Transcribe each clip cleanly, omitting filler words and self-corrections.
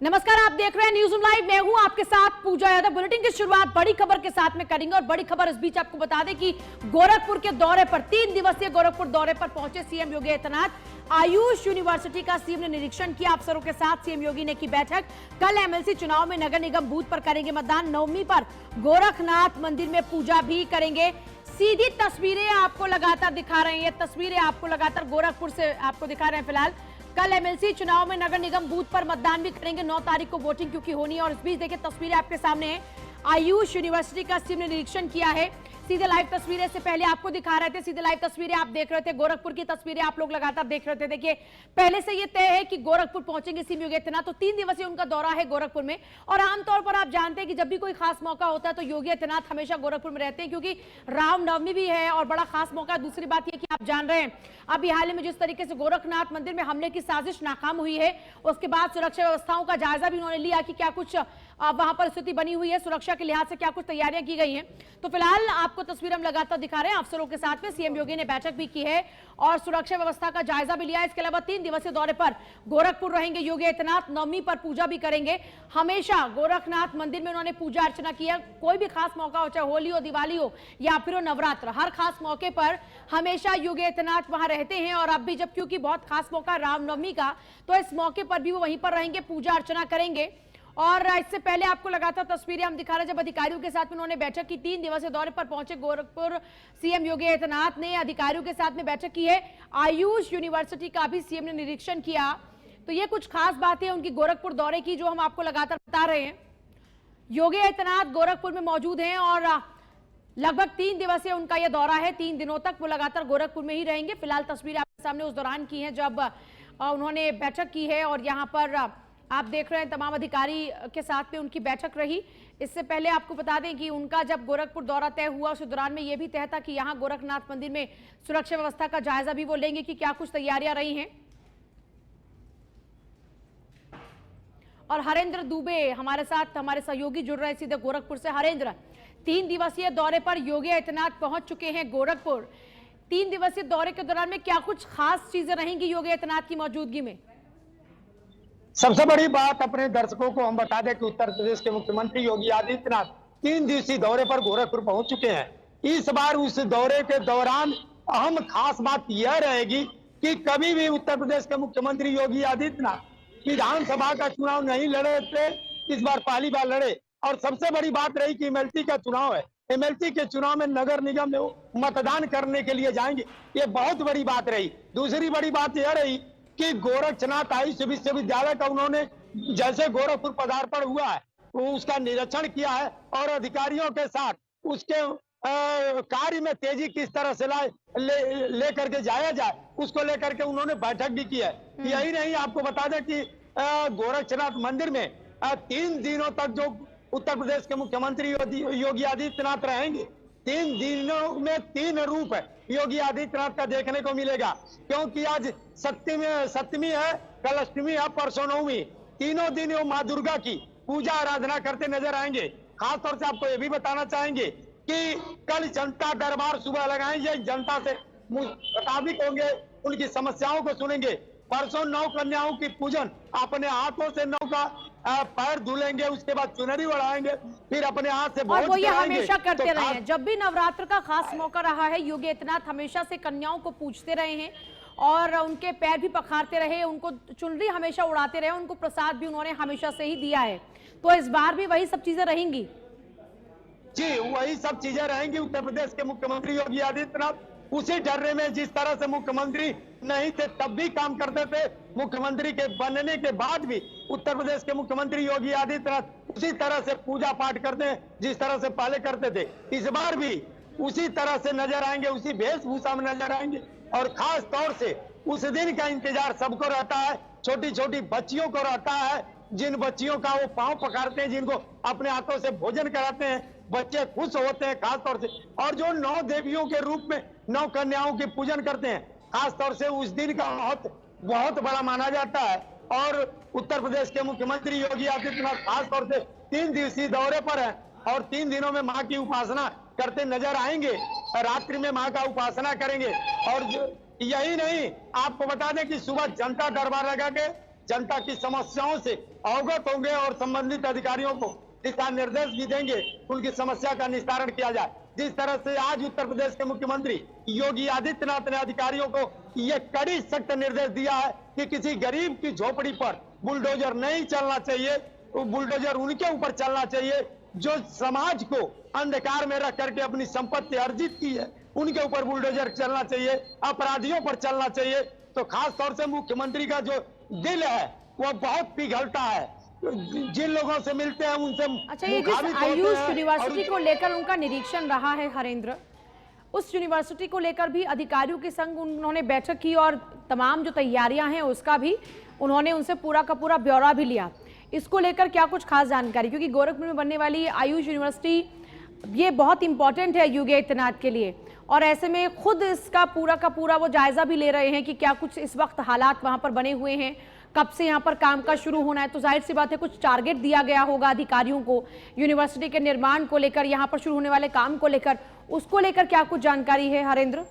नमस्कार, आप देख रहे हैं न्यूज़ लाइव। मैं हूं आपके साथ पूजा यादव। बुलेटिन की शुरुआत बड़ी खबर के साथ में करेंगे और बड़ी खबर इस बीच आपको बता दें कि गोरखपुर के दौरे पर 3 दिवसीय गोरखपुर दौरे पर पहुंचे सीएम योगी आदित्यनाथ। आयुष यूनिवर्सिटी का सीएम ने निरीक्षण किया। अफसरों के साथ सीएम योगी ने की बैठक। कल एमएलसी चुनाव में नगर निगम बूथ पर करेंगे मतदान। नवमी पर गोरखनाथ मंदिर में पूजा भी करेंगे। सीधी तस्वीरें आपको लगातार दिखा रहे हैं, ये तस्वीरें आपको लगातार गोरखपुर से आपको दिखा रहे हैं। फिलहाल कल एमएलसी चुनाव में नगर निगम बूथ पर मतदान भी करेंगे। 9 तारीख को वोटिंग क्योंकि होनी है। और इस बीच देखिए तस्वीरें आपके सामने है। आयुष यूनिवर्सिटी का सीएम ने निरीक्षण किया है। सीधे लाइव तस्वीरें से पहले आपको दिखा रहे थे, सीधे लाइव तस्वीरें आप देख रहे थे। गोरखपुर की तस्वीरें आप लोग लगातार देख रहे थे। देखिए पहले से ये तय है कि गोरखपुर पहुंचेंगे सीएम योगी आदित्यनाथ। तो 3 दिवसीय उनका दौरा है गोरखपुर में। और आमतौर पर आप जानते हैं कि जब भी कोई खास मौका होता है तो योगी आदित्यनाथ हमेशा गोरखपुर में रहते हैं, क्योंकि रामनवमी भी है और बड़ा खास मौका। दूसरी बात यह कि आप जान रहे हैं अभी हाल ही में जिस तरीके से गोरखनाथ मंदिर में हमले की साजिश नाकाम हुई है, उसके बाद सुरक्षा व्यवस्थाओं का जायजा भी उन्होंने लिया कि क्या कुछ वहां पर स्थिति बनी हुई है, सुरक्षा के लिहाज से क्या कुछ तैयारियां की गई हैं। तो फिलहाल आपको तस्वीर हम लगातार दिखा रहे हैं। अफसरों के साथ में सीएम योगी ने बैठक भी की है और सुरक्षा व्यवस्था का जायजा भी लिया है। इसके अलावा 3 दिवसीय दौरे पर गोरखपुर रहेंगे योगी आदित्यनाथ। नवमी पर पूजा भी करेंगे। हमेशा गोरखनाथ मंदिर में उन्होंने पूजा अर्चना की है। कोई भी खास मौका हो, चाहे होली हो, दिवाली हो या फिर नवरात्र, हर खास मौके पर हमेशा योगी आदित्यनाथ वहां रहते हैं। और अब भी जब क्योंकि बहुत खास मौका रामनवमी का, तो इस मौके पर भी वो वहीं पर रहेंगे, पूजा अर्चना करेंगे। और इससे पहले आपको लगातार तस्वीरें हम दिखा रहे हैं जब अधिकारियों के साथ में उन्होंने बैठक की। 3 दिवसीय दौरे पर पहुंचे गोरखपुर सीएम योगी आदित्यनाथ ने अधिकारियों के साथ में बैठक की है। आयुष यूनिवर्सिटी का भी सीएम ने निरीक्षण किया। तो ये कुछ खास बातें उनकी गोरखपुर दौरे की जो हम आपको लगातार बता रहे हैं। योगी आदित्यनाथ गोरखपुर में मौजूद हैं और लगभग 3 दिवसीय उनका यह दौरा है। 3 दिनों तक वो लगातार गोरखपुर में ही रहेंगे। फिलहाल तस्वीरें आपके सामने उस दौरान की हैं जब उन्होंने बैठक की है और यहाँ पर आप देख रहे हैं तमाम अधिकारी के साथ में उनकी बैठक रही। इससे पहले आपको बता दें कि उनका जब गोरखपुर दौरा तय हुआ उस दौरान में यह भी तय था कि यहाँ गोरखनाथ मंदिर में सुरक्षा व्यवस्था का जायजा भी वो लेंगे कि क्या कुछ तैयारियां रही हैं। और हरेंद्र दुबे हमारे साथ, हमारे सहयोगी जुड़ रहे हैं सीधे गोरखपुर से। हरेंद्र, 3 दिवसीय दौरे पर योगी आदित्यनाथ पहुंच चुके हैं गोरखपुर। 3 दिवसीय दौरे के दौरान में क्या कुछ खास चीजें रहेंगी योगी आदित्यनाथ की मौजूदगी में? सबसे बड़ी बात अपने दर्शकों को हम बता दें कि उत्तर प्रदेश के मुख्यमंत्री योगी आदित्यनाथ 3 दिवसीय दौरे पर गोरखपुर पहुंच चुके हैं। इस बार उस दौरे के दौरान अहम खास बात यह रहेगी कि कभी भी उत्तर प्रदेश के मुख्यमंत्री योगी आदित्यनाथ विधानसभा का चुनाव नहीं लड़े थे, इस बार पहली बार लड़े। और सबसे बड़ी बात रही कि एमएलसी का चुनाव है, एमएलसी के चुनाव में नगर निगम में मतदान करने के लिए जाएंगे, ये बहुत बड़ी बात रही। दूसरी बड़ी बात यह रही कि गोरखनाथ आयुष विश्वविद्यालय का उन्होंने जैसे गोरखपुर पदार्पण हुआ है वो उसका निरीक्षण किया है और अधिकारियों के साथ उसके कार्य में तेजी किस तरह से ले करके जाया जाए उसको लेकर के उन्होंने बैठक भी की है। यही नहीं, आपको बता दें कि गोरखनाथ मंदिर में 3 दिनों तक जो उत्तर प्रदेश के मुख्यमंत्री योगी आदित्यनाथ रहेंगे, 3 दिनों में 3 रूप है योगी आदित्यनाथ का देखने को मिलेगा। क्योंकि आज सप्तमी है, कल अष्टमी है, परसों नवमी, तीनों दिन वो माँ दुर्गा की पूजा आराधना करते नजर आएंगे। खासतौर से आपको ये भी बताना चाहेंगे कि कल जनता दरबार सुबह लगाएंगे, जनता से मुताबिक होंगे, उनकी समस्याओं को सुनेंगे। परसों 9 कन्याओं की पूजन, अपने हाथों से 9 का पैर धुलेंगे, उसके बाद चुनरी बढ़ाएंगे, फिर अपने हाथ से और वो ये हमेशा करते रहे हैं। जब भी नवरात्र का खास मौका रहा है योगी आदित्यनाथ हमेशा से कन्याओं को पूजते रहे हैं और उनके पैर भी पखारते रहे, उनको चुनरी हमेशा उड़ाते रहे, उनको प्रसाद भी उन्होंने हमेशा से ही दिया है। तो इस बार भी वही सब चीजें रहेंगी। जी, वही सब चीजें रहेंगी। उत्तर प्रदेश के मुख्यमंत्री योगी आदित्यनाथ उसी डर्रे में जिस तरह से मुख्यमंत्री नहीं थे तब भी काम करते थे, मुख्यमंत्री के बनने के बाद भी उत्तर प्रदेश के मुख्यमंत्री योगी आदित्यनाथ उसी तरह से पूजा पाठ करते हैं जिस तरह से पहले करते थे। इस बार भी उसी तरह से नजर आएंगे, उसी वेशभूषा में नजर आएंगे। और खास तौर से उस दिन का इंतजार सबको रहता है, छोटी छोटी बच्चियों को रहता है, जिन बच्चियों का वो पांव पकड़ते हैं, जिनको अपने हाथों से भोजन कराते हैं, बच्चे खुश होते हैं खास तौर से। और जो 9 देवियों के रूप में 9 कन्याओं की पूजन करते हैं, खास तौर से उस दिन का बहुत बड़ा माना जाता है। और उत्तर प्रदेश के मुख्यमंत्री योगी आदित्यनाथ खास तौर से 3 दिवसीय दौरे पर है और 3 दिनों में मां की उपासना करते नजर आएंगे, रात्रि में मां का उपासना करेंगे। और यही नहीं, आपको बता दें कि सुबह जनता दरबार लगा के जनता की समस्याओं से अवगत होंगे और संबंधित अधिकारियों को दिशा निर्देश भी देंगे, उनकी समस्या का निस्तारण किया जाए। जिस तरह से आज उत्तर प्रदेश के मुख्यमंत्री योगी आदित्यनाथ ने अधिकारियों को ये कड़ी सख्त निर्देश दिया है कि किसी गरीब की झोपड़ी पर बुलडोजर नहीं चलना चाहिए, वो बुलडोजर उनके ऊपर चलना चाहिए जो समाज को अंधकार में रख करके अपनी संपत्ति अर्जित की है, उनके ऊपर बुलडोजर चलना चाहिए, अपराधियों पर चलना चाहिए। तो खास तौर से मुख्यमंत्री का जो दिल है वो बहुत पिघलता है, जिन लोगों से मिलते हैं उनसे। अच्छा, ये जिस आयुष यूनिवर्सिटी को लेकर उनका निरीक्षण रहा है हरेंद्र, उस यूनिवर्सिटी को लेकर भी अधिकारियों के संग उन्होंने बैठक की और तमाम जो तैयारियां हैं उसका भी उन्होंने उनसे पूरा का पूरा ब्यौरा भी लिया। इसको लेकर क्या कुछ खास जानकारी, क्योंकि गोरखपुर में बनने वाली आयुष यूनिवर्सिटी ये बहुत इंपॉर्टेंट है योगी आदित्यनाथ के लिए, और ऐसे में खुद इसका पूरा का पूरा वो जायजा भी ले रहे हैं कि क्या कुछ इस वक्त हालात वहां पर बने हुए हैं, कब से यहाँ पर काम का शुरू होना है। तो जाहिर सी बात है कुछ टारगेट दिया गया होगा अधिकारियों को यूनिवर्सिटी के निर्माण को लेकर, यहाँ पर शुरू होने वाले काम को लेकर, उसको लेकर क्या कुछ जानकारी है हरेंद्र?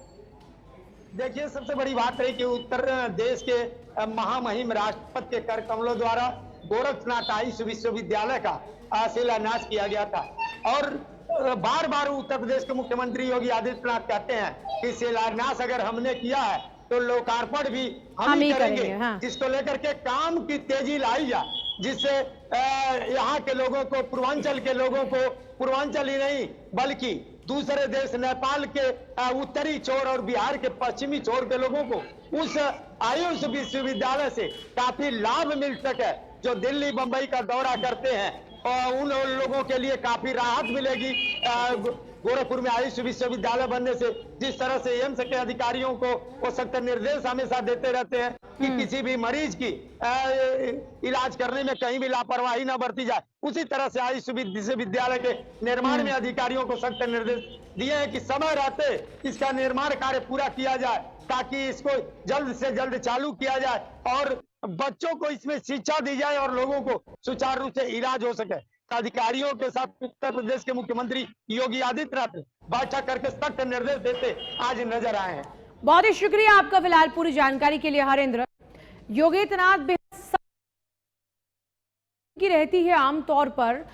देखिए, सबसे बड़ी बात है कि उत्तर देश के महामहिम राष्ट्रपति के कर कमलों द्वारा गोरखनाथ आयुष विश्वविद्यालय का शिलान्यास किया गया था, और बार बार उत्तर प्रदेश के मुख्यमंत्री योगी आदित्यनाथ कहते हैं कि शिलान्यास अगर हमने किया है तो लोकार्पण भी हम ही करेंगे। हाँ। जिसको लेकर के काम की तेजी लाई जाए, जिससे यहाँ के लोगों को, पूर्वांचल के लोगों को, पूर्वांचल ही नहीं बल्कि दूसरे देश नेपाल के उत्तरी छोर और बिहार के पश्चिमी छोर के लोगों को उस आयुष विश्वविद्यालय से काफी लाभ मिल सके। जो दिल्ली बंबई का दौरा करते हैं और उन लोगों के लिए काफी राहत मिलेगी गोरखपुर में आयुष विश्वविद्यालय बनने से। जिस तरह से एम्स के अधिकारियों को वो सख्त निर्देश हमेशा देते रहते हैं कि किसी भी मरीज की इलाज करने में कहीं भी लापरवाही न बरती जाए, उसी तरह से आयुष विश्वविद्यालय के निर्माण में अधिकारियों को सख्त निर्देश दिए हैं कि समय रहते इसका निर्माण कार्य पूरा किया जाए, ताकि इसको जल्द से जल्द चालू किया जाए और बच्चों को इसमें शिक्षा दी जाए और लोगों को सुचारू रूप से इलाज हो सके। अधिकारियों के साथ उत्तर प्रदेश के मुख्यमंत्री योगी आदित्यनाथ बैठक करके सख्त निर्देश देते आज नजर आए हैं। बहुत ही शुक्रिया आपका फिलहाल पूरी जानकारी के लिए हरेंद्र। योगी आदित्यनाथ की रहती है आमतौर पर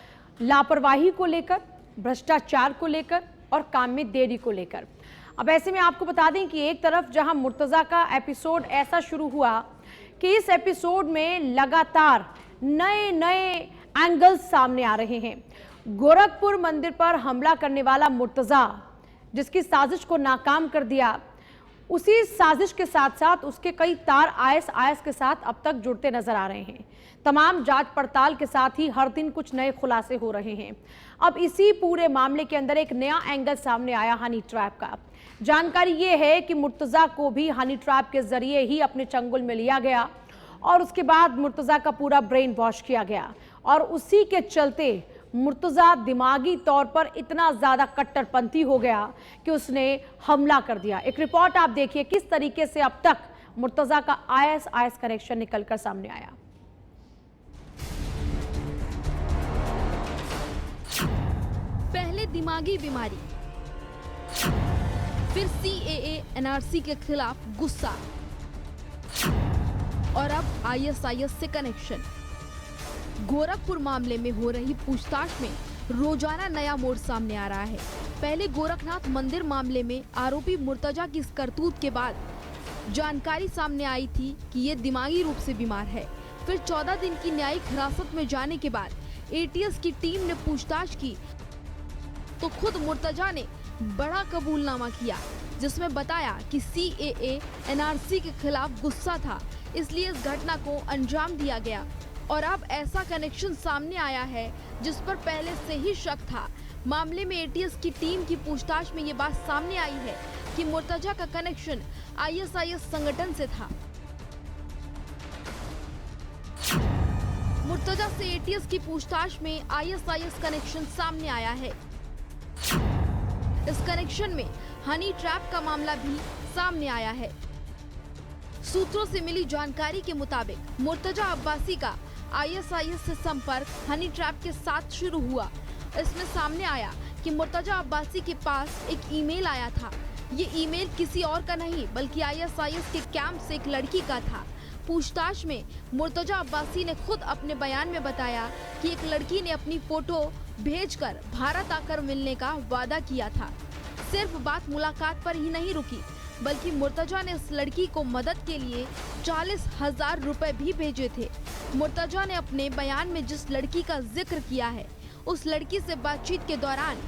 लापरवाही को लेकर, भ्रष्टाचार को लेकर और काम में देरी को लेकर। अब ऐसे में आपको बता दें कि एक तरफ जहां मुर्तजा का एपिसोड ऐसा शुरू हुआ कि इस एपिसोड में लगातार नए नए एंगल्स सामने आ रहे हैं। गोरखपुर मंदिर पर हमला करने वाला मुर्तजा, जिसकी साजिश को नाकाम कर दिया, उसी साजिश के साथ साथ उसके कई तार आईएसआईएस के साथ अब तक जुड़ते नजर आ रहे हैं। तमाम जांच पड़ताल के साथ ही हर दिन कुछ नए खुलासे हो रहे हैं। अब इसी पूरे मामले के अंदर एक नया एंगल सामने आया हनी ट्रैप का। जानकारी ये है कि मुर्तजा को भी हनी ट्रैप के जरिए ही अपने चंगुल में लिया गया और उसके बाद मुर्तजा का पूरा ब्रेन वॉश किया गया, और उसी के चलते मुर्तजा दिमागी तौर पर इतना ज्यादा कट्टरपंथी हो गया कि उसने हमला कर दिया। एक रिपोर्ट आप देखिए किस तरीके से अब तक मुर्तजा का आईएसआईएस कनेक्शन निकलकर सामने आया। पहले दिमागी बीमारी, फिर सीएए एनआरसी के खिलाफ गुस्सा, और अब आईएसआईएस से कनेक्शन। गोरखपुर मामले में हो रही पूछताछ में रोजाना नया मोड़ सामने आ रहा है। पहले गोरखनाथ मंदिर मामले में आरोपी मुर्तजा की इस करतूत के बाद जानकारी सामने आई थी कि ये दिमागी रूप से बीमार है। फिर 14 दिन की न्यायिक हिरासत में जाने के बाद एटीएस की टीम ने पूछताछ की तो खुद मुर्तजा ने बड़ा कबूलनामा किया, जिसमें बताया कि सीएए एनआरसी के खिलाफ गुस्सा था, इसलिए इस घटना को अंजाम दिया गया। और अब ऐसा कनेक्शन सामने आया है जिस पर पहले से ही शक था। मामले में एटीएस की टीम की पूछताछ में ये बात सामने आई है कि मुर्तजा का कनेक्शन आईएसआईएस संगठन से था। मुर्तजा से एटीएस की पूछताछ में आईएसआईएस कनेक्शन सामने आया है। इस कनेक्शन में हनी ट्रैप का मामला भी सामने आया है। सूत्रों से मिली जानकारी के मुताबिक मुर्तजा अब्बासी का आईएसआईएस से संपर्क हनी ट्रैप के साथ शुरू हुआ। इसमें सामने आया कि मुर्तजा अब्बासी के पास एक ईमेल आया था। ये ईमेल किसी और का नहीं बल्कि आईएसआईएस के कैंप से एक लड़की का था। पूछताछ में मुर्तजा अब्बासी ने खुद अपने बयान में बताया कि एक लड़की ने अपनी फोटो भेजकर भारत आकर मिलने का वादा किया था। सिर्फ बात मुलाकात पर ही नहीं रुकी, बल्कि मुर्तजा ने इस लड़की को मदद के लिए 40,000 रुपए भी भेजे थे। मुर्तजा ने अपने बयान में जिस लड़की का जिक्र किया है, उस लड़की से बातचीत के दौरान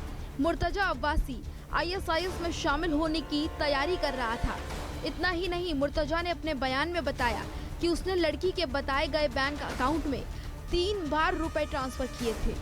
मुर्तजा अब्बासी ISIS में शामिल होने की तैयारी कर रहा था। इतना ही नहीं, मुर्तजा ने अपने बयान में बताया कि उसने लड़की के बताए गए बैंक अकाउंट में 3 बार रुपए ट्रांसफर किए थे।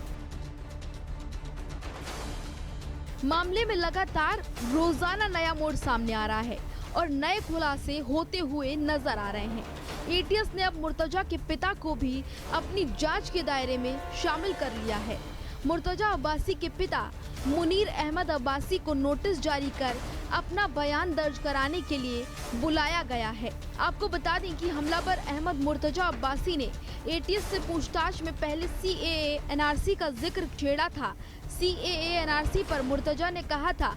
मामले में लगातार रोजाना नया मोड़ सामने आ रहा है और नए खुलासे होते हुए नजर आ रहे हैं। ATS ने अब मुर्तजा के पिता को भी अपनी जांच के दायरे में शामिल कर लिया है। मुर्तजा अब्बासी के पिता मुनीर अहमद अब्बासी को नोटिस जारी कर अपना बयान दर्ज कराने के लिए बुलाया गया है। आपको बता दें कि हमलावर अहमद मुर्तजा अब्बासी ने ATS से पूछताछ में पहले CAA NRC का जिक्र छेड़ा था। CAA NRC पर मुर्तजा ने कहा था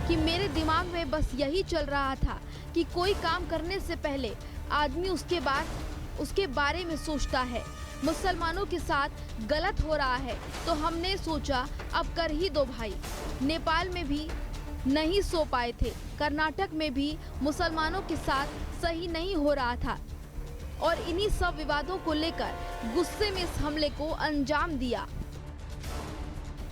कि मेरे दिमाग में बस यही चल रहा था कि कोई काम करने से पहले आदमी उसके बारे में सोचता है। मुसलमानों के साथ गलत हो रहा है तो हमने सोचा अब कर ही दो भाई। नेपाल में भी नहीं सो पाए थे, कर्नाटक में भी मुसलमानों के साथ सही नहीं हो रहा था और इन्हीं सब विवादों को लेकर गुस्से में इस हमले को अंजाम दिया।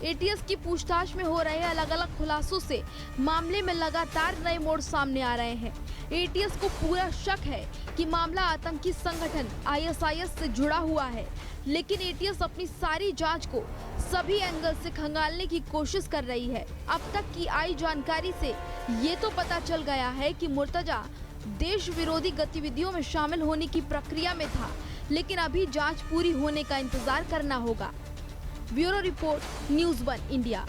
ATS की पूछताछ में हो रहे अलग अलग खुलासों से मामले में लगातार नए मोड़ सामने आ रहे हैं। ATS को पूरा शक है कि मामला आतंकी संगठन ISIS से जुड़ा हुआ है, लेकिन ATS अपनी सारी जांच को सभी एंगल से खंगालने की कोशिश कर रही है। अब तक की आई जानकारी से ये तो पता चल गया है कि मुर्तजा देश विरोधी गतिविधियों में शामिल होने की प्रक्रिया में था, लेकिन अभी जांच पूरी होने का इंतजार करना होगा। Bureau report, news 1 India.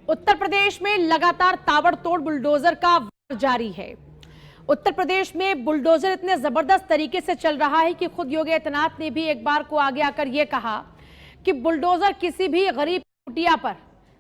Uttar Pradesh में लगातार ताबड़तोड़ बुलडोजर का वार जारी है। उत्तर प्रदेश में बुलडोजर इतने जबरदस्त तरीके से चल रहा है कि खुद योगी आदित्यनाथ ने भी एक बार को आगे आकर यह कहा कि बुलडोजर किसी भी गरीब कुटिया पर,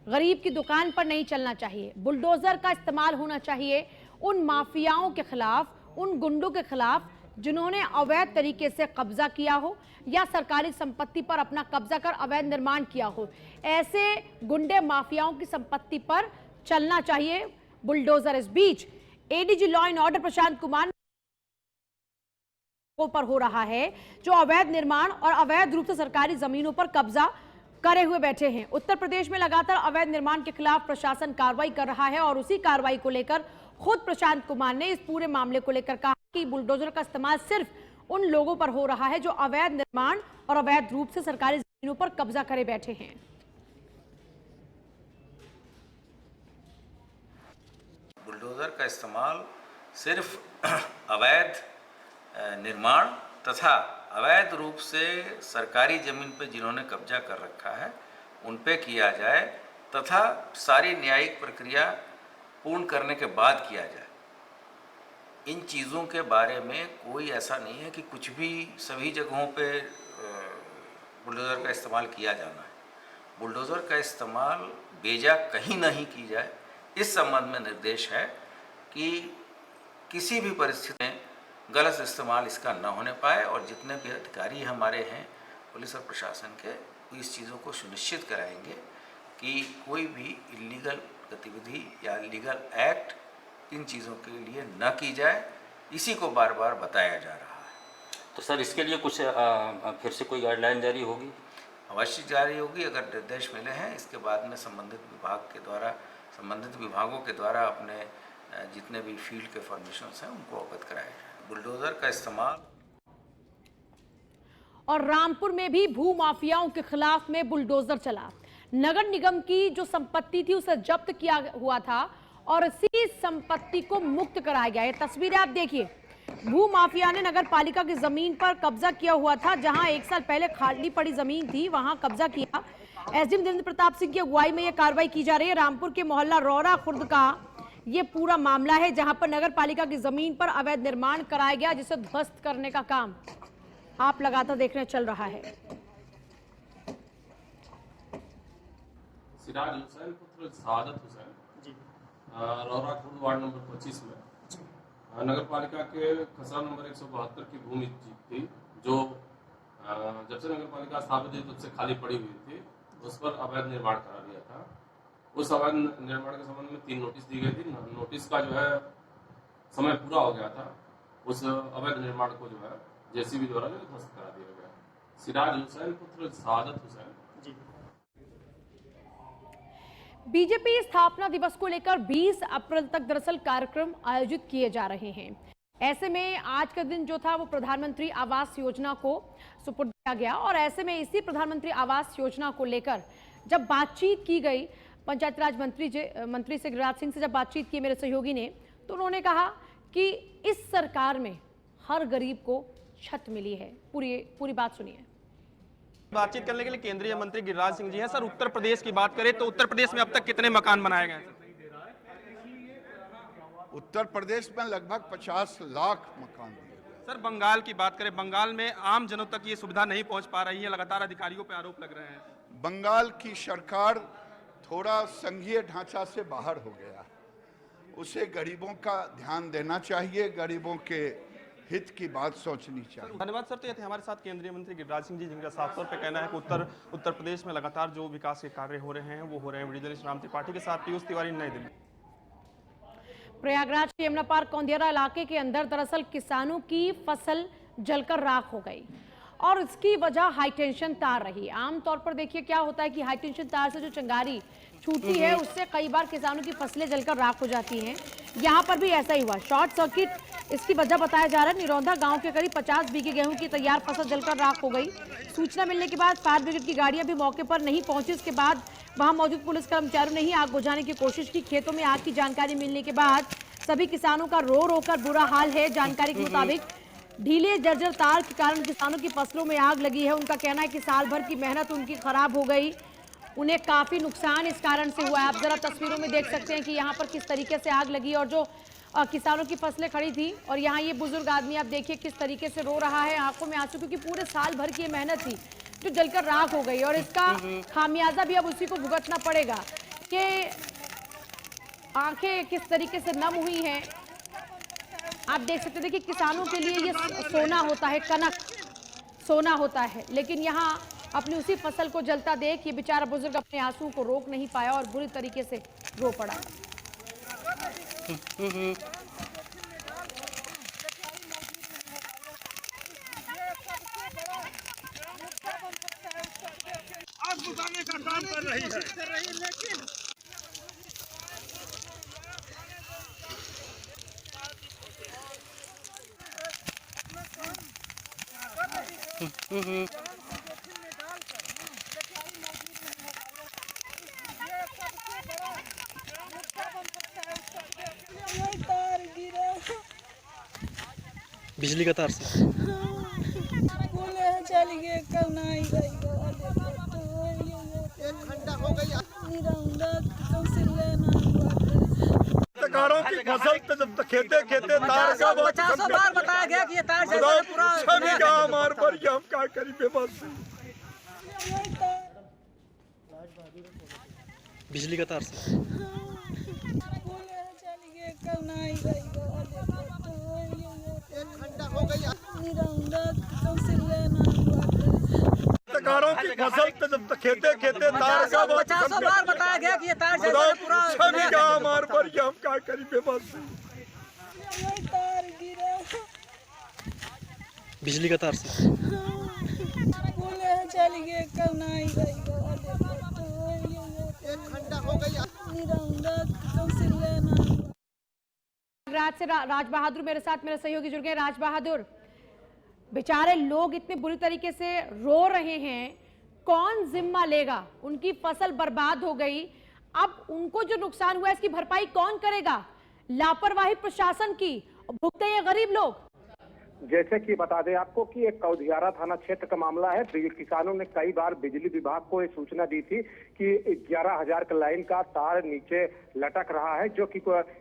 गरीब की दुकान पर नहीं चलना चाहिए। बुलडोजर का इस्तेमाल होना चाहिए उन माफियाओं के खिलाफ, उन गुंडों के खिलाफ जिन्होंने अवैध तरीके से कब्जा किया हो या सरकारी संपत्ति पर अपना कब्जा कर अवैध निर्माण किया हो। ऐसे गुंडे माफियाओं की संपत्ति पर चलना चाहिए बुलडोजर। इस बीच ADG law and order Prashant Kumar पर हो रहा है जो अवैध निर्माण और अवैध रूप से सरकारी जमीनों पर कब्जा करे हुए बैठे हैं। उत्तर प्रदेश में लगातार अवैध निर्माण के खिलाफ प्रशासन कार्रवाई कर रहा है और उसी कार्रवाई को लेकर खुद प्रशांत कुमार ने इस पूरे मामले को लेकर कहा कि बुलडोजर का इस्तेमाल सिर्फ उन लोगों पर हो रहा है जो अवैध निर्माण और अवैध रूप से सरकारी जमीनों पर कब्जा करे बैठे हैं। बुलडोजर का इस्तेमाल सिर्फ अवैध निर्माण तथा अवैध रूप से सरकारी जमीन पर जिन्होंने कब्जा कर रखा है उन पे किया जाए तथा सारी न्यायिक प्रक्रिया पूर्ण करने के बाद किया जाए। इन चीज़ों के बारे में कोई ऐसा नहीं है कि कुछ भी सभी जगहों पे बुलडोज़र का इस्तेमाल किया जाना है। बुलडोज़र का इस्तेमाल बेजा कहीं नहीं की जाए, इस संबंध में निर्देश है कि किसी भी परिस्थिति में गलत इस्तेमाल इसका न होने पाए और जितने भी अधिकारी हमारे हैं पुलिस और प्रशासन के, इस चीज़ों को सुनिश्चित कराएंगे कि कोई भी इलीगल गतिविधि या लीगल एक्ट इन चीज़ों के लिए न की जाए। इसी को बार बार बताया जा रहा है। तो सर इसके लिए कुछ फिर से कोई गाइडलाइन जारी होगी? अवश्य जारी होगी। अगर निर्देश मिले हैं इसके बाद में संबंधित विभागों के द्वारा अपने जितने भी फील्ड के फॉर्मेशंस हैं उनको अवगत कराया जाए। बुलडोजर का इस्तेमाल। और रामपुर में भी भू माफियाओं के खिलाफ में बुलडोजर चला। नगर निगम की जो संपत्ति थी उसे जब्त किया हुआ था और इसी संपत्ति को मुक्त कराया गया। ये तस्वीरें आप देखिए, भू माफिया ने नगर पालिका की जमीन पर कब्जा किया हुआ था। जहां 1 साल पहले खाली पड़ी जमीन थी वहां कब्जा किया। एसडीएम देवेंद्र प्रताप सिंह की अगुवाई में यह कार्रवाई की जा रही है। रामपुर के मोहल्ला रौरा खुर्द का ये पूरा मामला है जहां पर नगर पालिका की जमीन पर अवैध निर्माण कराया गया, जिसे ध्वस्त करने का काम आप लगातार देखने चल रहा है। सिराज हुसैन पुत्र सादत हुसैन जी रौराखुर्द वार्ड नंबर 25 में नगर पालिका के खसरा नंबर 172 की भूमि थी, जो जब से नगर पालिका स्थापित हुई तब से खाली पड़ी हुई थी। उस पर अवैध निर्माण करा दिया था। उस अवैध निर्माण के संबंध में 3 नोटिस दी गई थी। नोटिस का जो है समय पूरा हो गया था। उस अवैध निर्माण को जो है जेसीबी द्वारा जो ध्वस्त करा दिया गया। सिराज हुसैन पुत्र सादत हुसैन। बीजेपी स्थापना दिवस को लेकर 20 अप्रैल तक दरअसल कार्यक्रम आयोजित किए जा रहे हैं। ऐसे में आज का दिन जो था वो प्रधानमंत्री आवास योजना को सुपुर्द किया गया और ऐसे में इसी प्रधानमंत्री आवास योजना को लेकर जब बातचीत की गई पंचायत राज मंत्री से गिरिराज सिंह से जब बातचीत की मेरे सहयोगी ने, तो उन्होंने कहा कि इस सरकार में हर गरीब को छत मिली है। पूरी बात सुनिए। बातचीत करने के लिए केंद्रीय मंत्री गिरिराज सिंह जी हैं। सर, उत्तर प्रदेश की बात करें तो उत्तर प्रदेश में अब तक कितने मकान बनाए गए हैं? उत्तर प्रदेश में लगभग 50 लाख मकान दिए गए। सर, बंगाल की बात करें, बंगाल में आम जनों तक ये सुविधा नहीं पहुंच पा रही है, लगातार अधिकारियों पर आरोप लग रहे हैं। बंगाल की सरकार थोड़ा संघीय ढांचा से बाहर हो गया, उसे गरीबों का ध्यान देना चाहिए, गरीबों के हित की बात सोचनी चाहिए। धन्यवाद सर। तो ये थे हमारे साथ केंद्रीय मंत्री गिरिराज सिंह जी, जिनका साफ तौर पे कहना है कि उत्तर प्रदेश में लगातार जो विकास के कार्य हो रहे हैं वो हो रहे हैं। वीडियो जर्नलिस्ट राम त्रिपाठी के साथ पीयूष तिवारी, नई दिल्ली। प्रयागराज के यमुना पार कौंदियारा इलाके के अंदर दरअसल किसानों की फसल जलकर राख हो गई और इसकी वजह हाईटेंशन तार रही। आमतौर पर देखिए क्या होता है कि हाईटेंशन तार से जो चिंगारी छूटती है उससे कई बार किसानों की फसलें जलकर राख हो जाती हैं। यहाँ पर भी ऐसा ही हुआ। शॉर्ट सर्किट इसकी वजह बताया जा रहा है। निरौंधा गांव के करीब 50 बीघे गेहूं की तैयार फसल जलकर राख हो गई। सूचना मिलने के बाद फायर ब्रिगेड की गाड़ियां भी मौके पर नहीं पहुंची। उसके बाद वहां मौजूद पुलिस कर्मचारियों ने ही आग बुझाने की कोशिश की। खेतों में आग की जानकारी मिलने के बाद सभी किसानों का रो रो कर बुरा हाल है। जानकारी के मुताबिक ढीले जर्जर तार के कारण किसानों की फसलों में आग लगी है। उनका कहना है कि साल भर की मेहनत उनकी खराब हो गई, उन्हें काफी नुकसान इस कारण से हुआ है। आप जरा तस्वीरों में देख सकते हैं कि यहाँ पर किस तरीके से आग लगी और जो किसानों की फसलें खड़ी थी। और यहाँ ये बुजुर्ग आदमी आप देखिए किस तरीके से रो रहा है, आंखों में आंसू, क्योंकि पूरे साल भर की ये मेहनत थी जो जलकर राख हो गई और इसका खामियाजा भी अब उसी को भुगतना पड़ेगा कि आंखें किस तरीके से नम हुई हैं। आप देख सकते थे कि किसानों के लिए ये सोना होता है, कनक सोना होता है, लेकिन यहाँ अपनी उसी फसल को जलता देख ये बेचारा बुजुर्ग अपने आंसू को रोक नहीं पाया और बुरी तरीके से रो पड़ा। आग बुझाने का काम कर रही है लेकिन बिजली का तार से बोले चल गए कल नहीं रहेगा। 1 घंटा हो गया सरकारों की फसल तो जब तक खेते तार का 50 बार बताया गया कि ये तार पूरा हमारे पर हम क्या करेंगे। बस बिजली का तार से बोले चल गए कल नहीं रहेगा। 1 घंटा हो गया सरकारों की फसल तो जब तक खेते तार का 50 बार बताया गया कि ये तार पूरा हमारे पर हम क्या करेंगे। बस बिजली का तार से बोले चल गए कल नहीं रहेगा। 1 घंटा हो गया। राज से राज बहादुर मेरे साथ, मेरे सहयोगी जुड़ गए। राज बहादुर, बेचारे लोग इतने बुरी तरीके से रो रहे हैं, कौन जिम्मा लेगा? उनकी फसल बर्बाद हो गई, अब उनको जो नुकसान हुआ है इसकी भरपाई कौन करेगा? लापरवाही प्रशासन की, भुगते ये गरीब लोग। जैसे कि बता दें आपको कि एक कौधियारा थाना क्षेत्र का मामला है। किसानों ने कई बार बिजली विभाग को ये सूचना दी थी कि 11,000 का लाइन का तार नीचे लटक रहा है, जो कि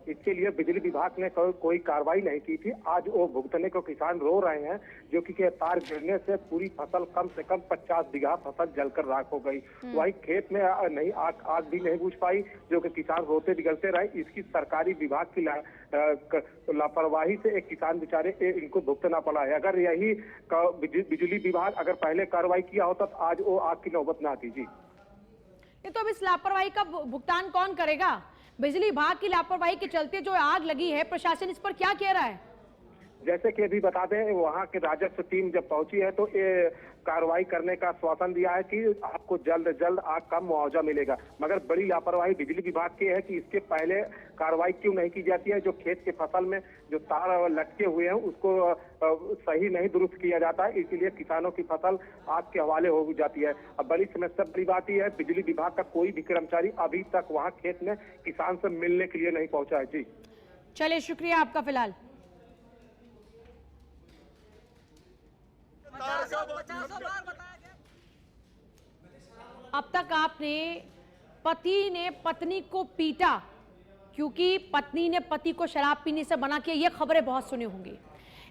इसके लिए बिजली विभाग ने कोई कार्रवाई नहीं की थी। आज वो भुगतने को किसान रो रहे हैं, जो कि तार गिरने से पूरी फसल कम से कम 50 बीघा फसल जलकर राख हो गई। वही खेत में नहीं आग भी नहीं बुझ पाई, जो कि किसान रोते बिगड़ते रहे। इसकी सरकारी विभाग की लापरवाही से एक किसान बेचारे इनको भुगतना पड़ा है। अगर यही बिजली विभाग अगर पहले कार्रवाई किया होता तो आज वो आग की नौबत ना आती। जी, ये तो अब इस लापरवाही का भुगतान कौन करेगा? बिजली विभाग की लापरवाही के चलते जो आग लगी है, प्रशासन इस पर क्या कह रहा है? जैसे कि अभी बता दें, वहां के राजस्व टीम जब पहुंची है तो ये कार्रवाई करने का आश्वासन दिया है कि आपको जल्द जल्द आग का मुआवजा मिलेगा। मगर बड़ी लापरवाही बिजली विभाग की है कि इसके पहले कार्रवाई क्यों नहीं की जाती है। जो खेत के फसल में जो तार लटके हुए हैं उसको सही नहीं दुरुस्त किया जाता है, इसीलिए किसानों की फसल आग के हवाले हो जाती है। अब बड़ी समस्या बड़ी बात यह है, बिजली विभाग का कोई भी कर्मचारी अभी तक वहाँ खेत में किसान से मिलने के लिए नहीं पहुंचा है। जी, चलिए, शुक्रिया आपका। फिलहाल अब तक आपने पति ने पत्नी को पीटा क्योंकि पत्नी ने पति को शराब पीने से मना किया, ये खबरें बहुत सुनी होंगी।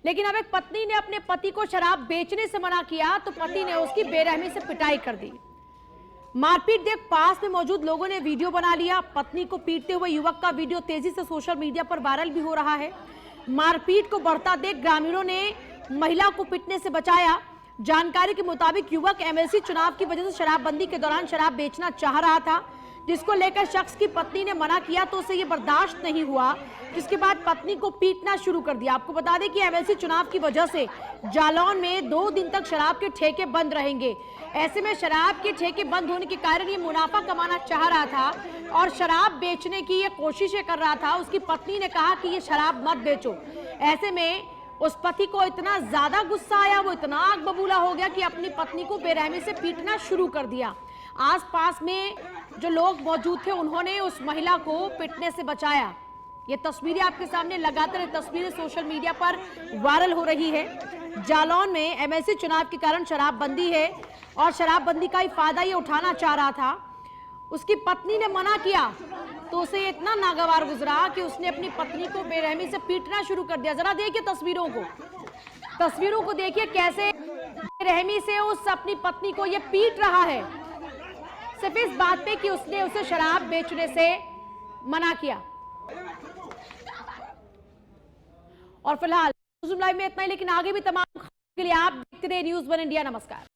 लेकिन अब एक पत्नी ने अपने पति को शराब बेचने से मना किया तो पति ने उसकी बेरहमी से पिटाई कर दी। मारपीट देख पास में मौजूद लोगों ने वीडियो बना लिया। पत्नी को पीटते हुए युवक का वीडियो तेजी से सोशल मीडिया पर वायरल भी हो रहा है। मारपीट को बढ़ता देख ग्रामीणों ने महिला को पीटने से बचाया। जानकारी के मुताबिक युवक एमएलसी चुनाव की वजह से शराबबंदी के दौरान शराब बेचना चाह रहा था, जिसको लेकर शख्स की पत्नी ने मना किया तो उसे ये बर्दाश्त नहीं हुआ, जिसके बाद पत्नी को पीटना शुरू कर दिया। आपको बता दें कि एमएलसी चुनाव की वजह से जालौन में 2 दिन तक शराब के ठेके बंद रहेंगे। ऐसे में शराब के ठेके बंद होने के कारण ये मुनाफा कमाना चाह रहा था और शराब बेचने की ये कोशिशें कर रहा था। उसकी पत्नी ने कहा कि ये शराब मत बेचो। ऐसे में उस पति को इतना ज्यादा गुस्सा आया, वो इतना आग बबूला हो गया कि अपनी पत्नी को बेरहमी से पीटना शुरू कर दिया। आसपास में जो लोग मौजूद थे उन्होंने उस महिला को पीटने से बचाया। ये तस्वीरें आपके सामने लगातार ये तस्वीरें सोशल मीडिया पर वायरल हो रही है। जालौन में एमएलसी चुनाव के कारण शराबबंदी है और शराबबंदी का ही फायदा ये उठाना चाह रहा था। उसकी पत्नी ने मना किया तो उसे इतना नागवार गुजरा कि उसने अपनी पत्नी को बेरहमी से पीटना शुरू कर दिया। जरा देखिए तस्वीरों को देखिए कैसे बेरहमी से उस अपनी पत्नी को ये पीट रहा है, सिर्फ इस बात पे कि उसने उसे शराब बेचने से मना किया। और फिलहाल न्यूज़ लाइव में इतना ही, लेकिन आगे भी तमाम खबरों के लिए आप देखते रहिए न्यूज़ 1 इंडिया। नमस्कार।